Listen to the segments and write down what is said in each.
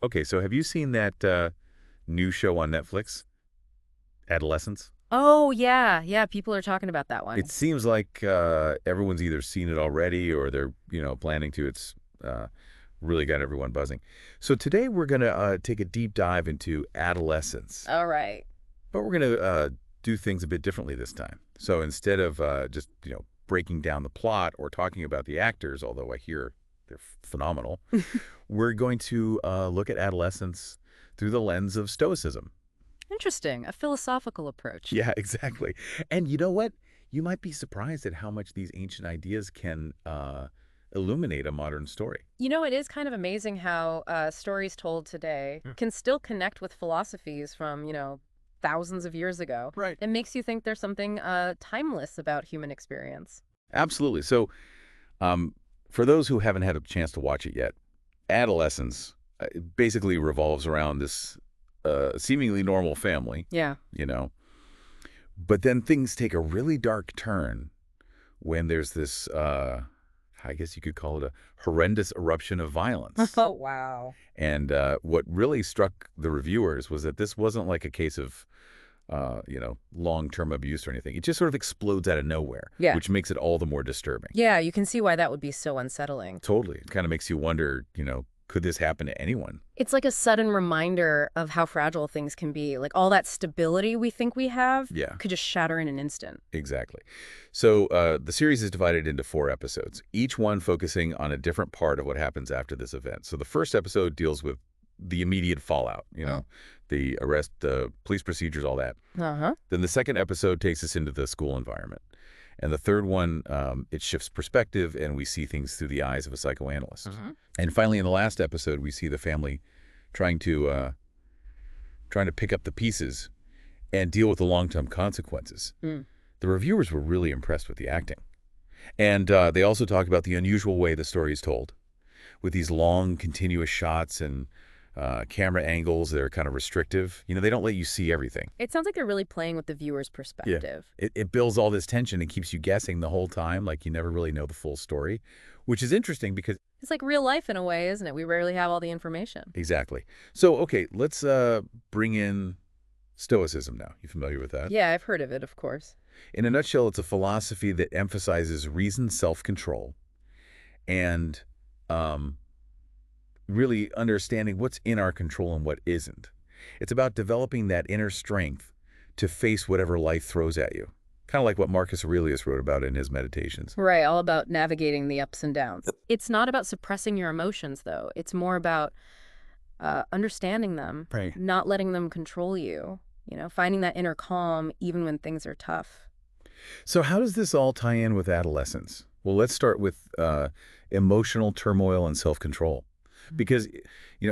Okay, so have you seen that new show on Netflix, Adolescence? Oh, yeah. Yeah, people are talking about that It one. seems like everyone's either seen it already or they're, planning to. It's really got everyone buzzing. So today we're going to take a deep dive into adolescence, All right. but we're going to do things a bit differently this time. So instead of just, breaking down the plot or talking about the actors, although I hear they're phenomenal, we're going to look at adolescence through the lens of Stoicism. Interesting. A philosophical approach. Yeah, exactly. And you know what? You might be surprised at how much these ancient ideas can illuminate a modern story. It is kind of amazing how stories told today can still connect with philosophies from, thousands of years ago. Right. It makes you think there's something timeless about human experience. Absolutely. So, for those who haven't had a chance to watch it yet, Adolescence basically revolves around this seemingly normal family, Yeah. you know, but then things take a really dark turn when there's this, I guess you could call it a horrendous eruption of violence. Oh, wow. And what really struck the reviewers was that this wasn't like a case of, long-term abuse or anything. It just sort of explodes out of nowhere, Yeah. which makes it all the more disturbing. Yeah, you can see why that would be so unsettling. Totally. It kind of makes you wonder, could this happen to anyone? It's like a sudden reminder of how fragile things can be. Like all that stability we think we have Yeah, could just shatter in an instant. exactly. So the series is divided into 4 episodes, each one focusing on a different part of what happens after this event. So the first episode deals with the immediate fallout, the arrest, the police procedures, all that. Uh-huh. Then the second episode takes us into the school environment. And the third one, it shifts perspective, and we see things through the eyes of a psychoanalyst. And finally, in the last episode, we see the family trying to pick up the pieces and deal with the long-term consequences. Mm. The reviewers were really impressed with the acting. And they also talk about the unusual way the story is told, with these long, continuous shots and camera angles that are kind of restrictive. They don't let you see everything. It sounds like they're really playing with the viewer's perspective. It builds all this tension and keeps you guessing the whole time, like you never really know the full story, which is interesting because... It's like real life in a way, isn't it? We rarely have all the information. Exactly. So, okay, let's bring in Stoicism now. You familiar with that? Yeah, I've heard of it, of course. In a nutshell, it's a philosophy that emphasizes reasoned self-control and really understanding what's in our control and what isn't. It's about developing that inner strength to face whatever life throws at you. Kind of like what Marcus Aurelius wrote about in his Meditations. Right, all about navigating the ups and downs. It's not about suppressing your emotions, though. It's more about understanding them, Right. not letting them control you, finding that inner calm even when things are tough. So how does this all tie in with adolescence? Well, let's start with emotional turmoil and self-control. Because,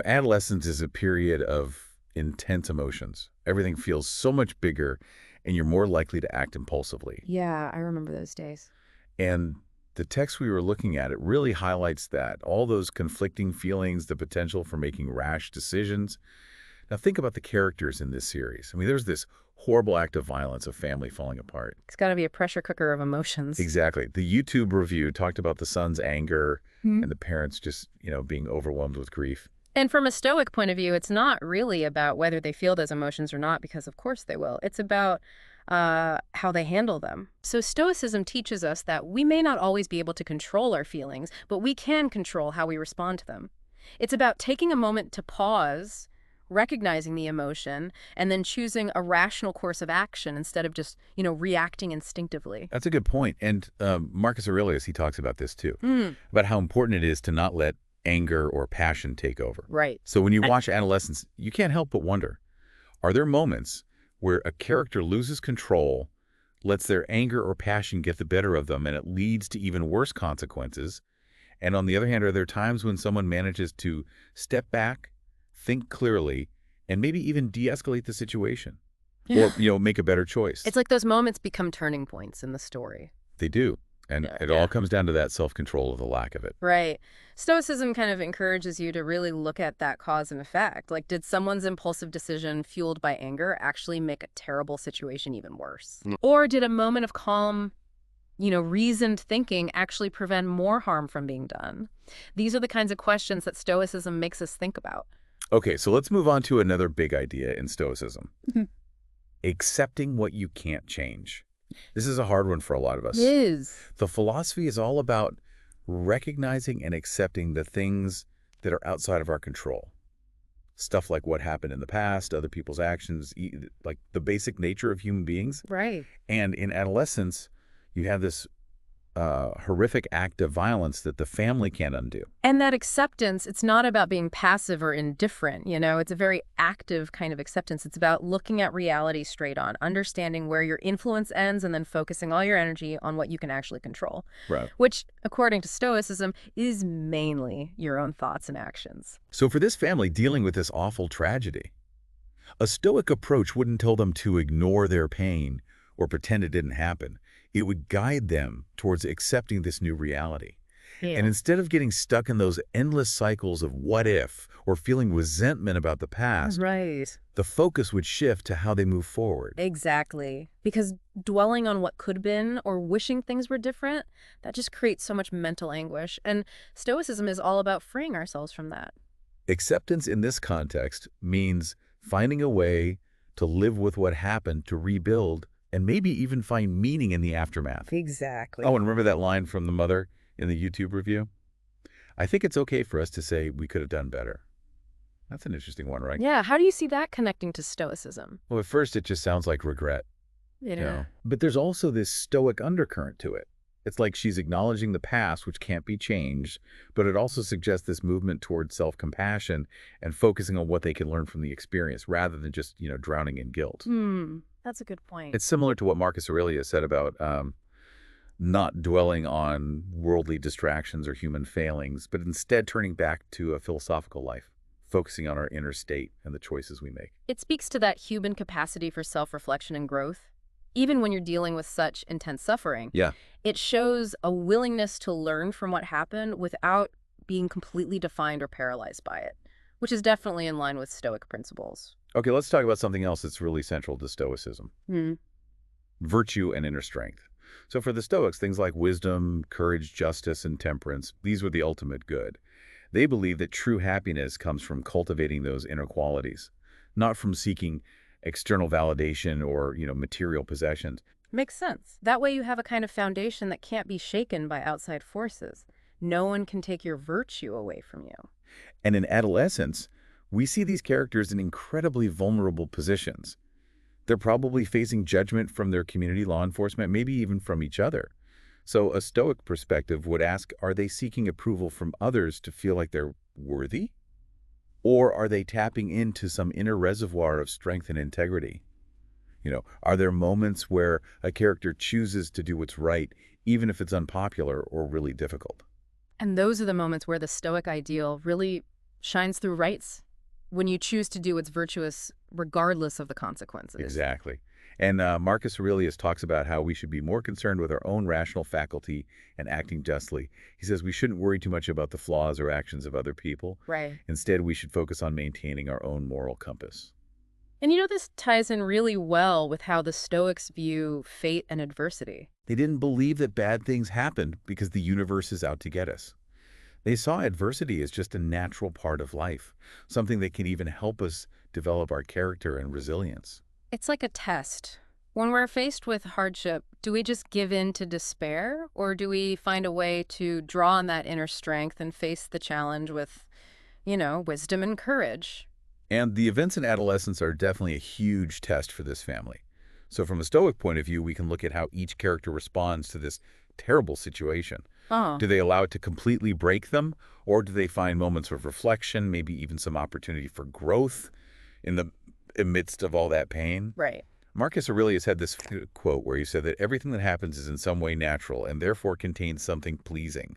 adolescence is a period of intense emotions. Everything feels so much bigger, and you're more likely to act impulsively. Yeah, I remember those days. And the text we were looking at, it really highlights that. All those conflicting feelings, the potential for making rash decisions. Now, think about the characters in this series. I mean, there's this horrible act of violence, a family falling apart. It's got to be a pressure cooker of emotions. Exactly. The YouTube review talked about the son's anger and the parents just, being overwhelmed with grief. And from a Stoic point of view, it's not really about whether they feel those emotions or not, because of course they will. It's about how they handle them. So Stoicism teaches us that we may not always be able to control our feelings, but we can control how we respond to them. It's about taking a moment to pause, recognizing the emotion, and then choosing a rational course of action instead of just, reacting instinctively. That's a good point. And Marcus Aurelius, he talks about this too, about how important it is to not let anger or passion take over. Right. So when you watch Adolescence, you can't help but wonder, are there moments where a character loses control, lets their anger or passion get the better of them, and it leads to even worse consequences? And on the other hand, are there times when someone manages to step back, think clearly, and maybe even de-escalate the situation? Or, make a better choice? It's like those moments become turning points in the story. They do. And it all comes down to that self-control or the lack of it. Right. Stoicism kind of encourages you to really look at that cause and effect. Like, did someone's impulsive decision fueled by anger actually make a terrible situation even worse? Or did a moment of calm, reasoned thinking actually prevent more harm from being done? These are the kinds of questions that Stoicism makes us think about. Okay, so let's move on to another big idea in Stoicism. Mhm. Accepting what you can't change. This is a hard one for a lot of It us. is. The philosophy is all about recognizing and accepting the things that are outside of our control. Stuff like what happened in the past, other people's actions, like the basic nature of human beings. Right. And in adolescence, you have this horrific act of violence that the family can't undo. And that acceptance, it's not about being passive or indifferent, It's a very active kind of acceptance. It's about looking at reality straight on, understanding where your influence ends, and then focusing all your energy on what you can actually control, Right. which, according to Stoicism, is mainly your own thoughts and actions. So for this family dealing with this awful tragedy, a Stoic approach wouldn't tell them to ignore their pain or pretend it didn't happen. It would guide them towards accepting this new reality. And Yeah. instead of getting stuck in those endless cycles of what if or feeling resentment about the past, Right. the focus would shift to how they move forward. Exactly. Because dwelling on what could have been or wishing things were different, that just creates so much mental anguish. And Stoicism is all about freeing ourselves from that. Acceptance in this context means finding a way to live with what happened, to rebuild, and maybe even find meaning in the aftermath. Exactly. Oh, and remember that line from the mother in the YouTube review? I think it's okay for us to say we could have done better. That's an interesting one, right? Yeah, how do you see that connecting to Stoicism? Well, at first it just sounds like regret, Yeah. But there's also this stoic undercurrent to it. It's like she's acknowledging the past, which can't be changed, but it also suggests this movement towards self-compassion and focusing on what they can learn from the experience rather than just, drowning in guilt. That's a good point. It's similar to what Marcus Aurelius said about not dwelling on worldly distractions or human failings, but instead turning back to a philosophical life, focusing on our inner state and the choices we make. It speaks to that human capacity for self-reflection and growth. Even when you're dealing with such intense suffering, Yeah. it shows a willingness to learn from what happened without being completely defined or paralyzed by it, which is definitely in line with Stoic principles. Okay, let's talk about something else that's really central to Stoicism. Virtue and inner strength. So for the Stoics, things like wisdom, courage, justice, and temperance, these were the ultimate good. They believe that true happiness comes from cultivating those inner qualities, not from seeking external validation or, material possessions. Makes sense. That way you have a kind of foundation that can't be shaken by outside forces. No one can take your virtue away from you. And in adolescence, we see these characters in incredibly vulnerable positions. They're probably facing judgment from their community, law enforcement, maybe even from each other. So a Stoic perspective would ask, are they seeking approval from others to feel like they're worthy? Or are they tapping into some inner reservoir of strength and integrity? Are there moments where a character chooses to do what's right, even if it's unpopular or really difficult? And those are the moments where the Stoic ideal really shines through, right? When you choose to do what's virtuous regardless of the consequences. Exactly. And Marcus Aurelius talks about how we should be more concerned with our own rational faculty and acting justly. He says we shouldn't worry too much about the flaws or actions of other people. Right. Instead, we should focus on maintaining our own moral compass. And this ties in really well with how the Stoics view fate and adversity. They didn't believe that bad things happened because the universe is out to get us. They saw adversity as just a natural part of life, something that can even help us develop our character and resilience. It's like a test. When we're faced with hardship, do we just give in to despair, or do we find a way to draw on that inner strength and face the challenge with, wisdom and courage? And the events in adolescence are definitely a huge test for this family. So from a Stoic point of view, we can look at how each character responds to this terrible situation. Oh, Do they allow it to completely break them, or do they find moments of reflection, maybe even some opportunity for growth in the amidst of all that pain? right. Marcus Aurelius had this quote where he said that everything that happens is in some way natural and therefore contains something pleasing,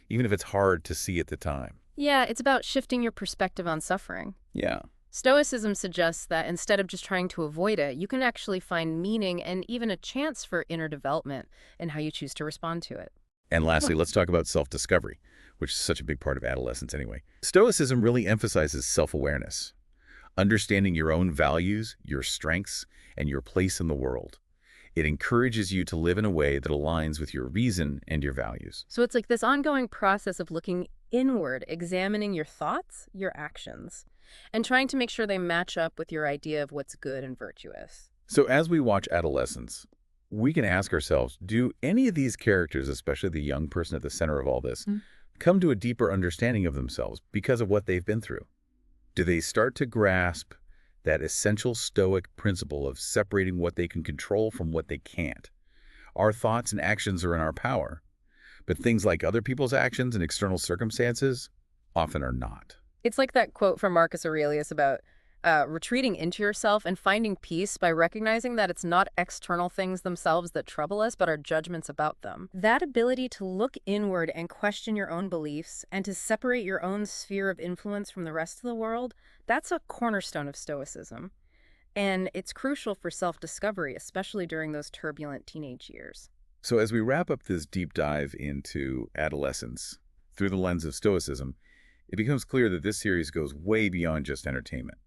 even if it's hard to see at the time. Yeah, it's about shifting your perspective on suffering. Yeah. Stoicism suggests that instead of just trying to avoid it, you can actually find meaning and even a chance for inner development in how you choose to respond to it. And lastly, let's talk about self-discovery, which is such a big part of adolescence anyway. Stoicism really emphasizes self-awareness, understanding your own values, your strengths, and your place in the world. It encourages you to live in a way that aligns with your reason and your values. So it's like this ongoing process of looking inward, examining your thoughts, your actions, and trying to make sure they match up with your idea of what's good and virtuous. So as we watch Adolescence, we can ask ourselves, do any of these characters, especially the young person at the center of all this, come to a deeper understanding of themselves because of what they've been through? Do they start to grasp that essential Stoic principle of separating what they can control from what they can't? Our thoughts and actions are in our power, but things like other people's actions and external circumstances often are not. It's like that quote from Marcus Aurelius about retreating into yourself and finding peace by recognizing that it's not external things themselves that trouble us, but our judgments about them. That ability to look inward and question your own beliefs and to separate your own sphere of influence from the rest of the world, that's a cornerstone of Stoicism. And it's crucial for self-discovery, especially during those turbulent teenage years. So as we wrap up this deep dive into Adolescence through the lens of Stoicism, it becomes clear that this series goes way beyond just entertainment.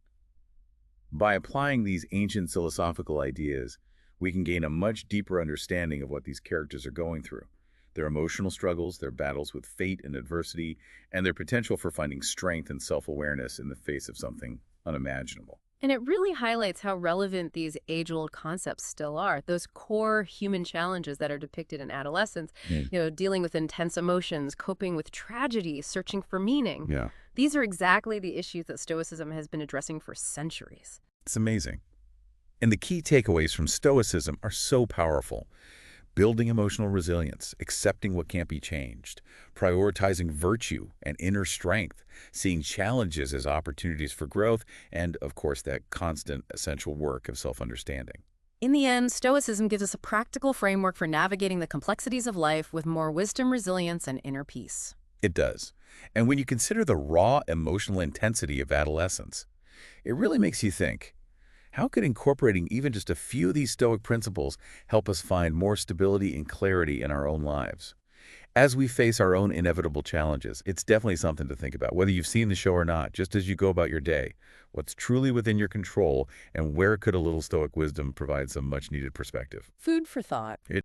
By applying these ancient philosophical ideas, we can gain a much deeper understanding of what these characters are going through, their emotional struggles, their battles with fate and adversity, and their potential for finding strength and self-awareness in the face of something unimaginable. And it really highlights how relevant these age-old concepts still are. Those core human challenges that are depicted in Adolescence, dealing with intense emotions, coping with tragedy, searching for meaning. Yeah. These are exactly the issues that Stoicism has been addressing for centuries. It's amazing. And the key takeaways from Stoicism are so powerful. Building emotional resilience, accepting what can't be changed, prioritizing virtue and inner strength, seeing challenges as opportunities for growth, and, of course, that constant essential work of self-understanding. In the end, Stoicism gives us a practical framework for navigating the complexities of life with more wisdom, resilience, and inner peace. It does. And when you consider the raw emotional intensity of adolescence, it really makes you think, how could incorporating even just a few of these Stoic principles help us find more stability and clarity in our own lives? As we face our own inevitable challenges, it's definitely something to think about, whether you've seen the show or not, just as you go about your day. What's truly within your control, and where could a little Stoic wisdom provide some much-needed perspective? Food for thought.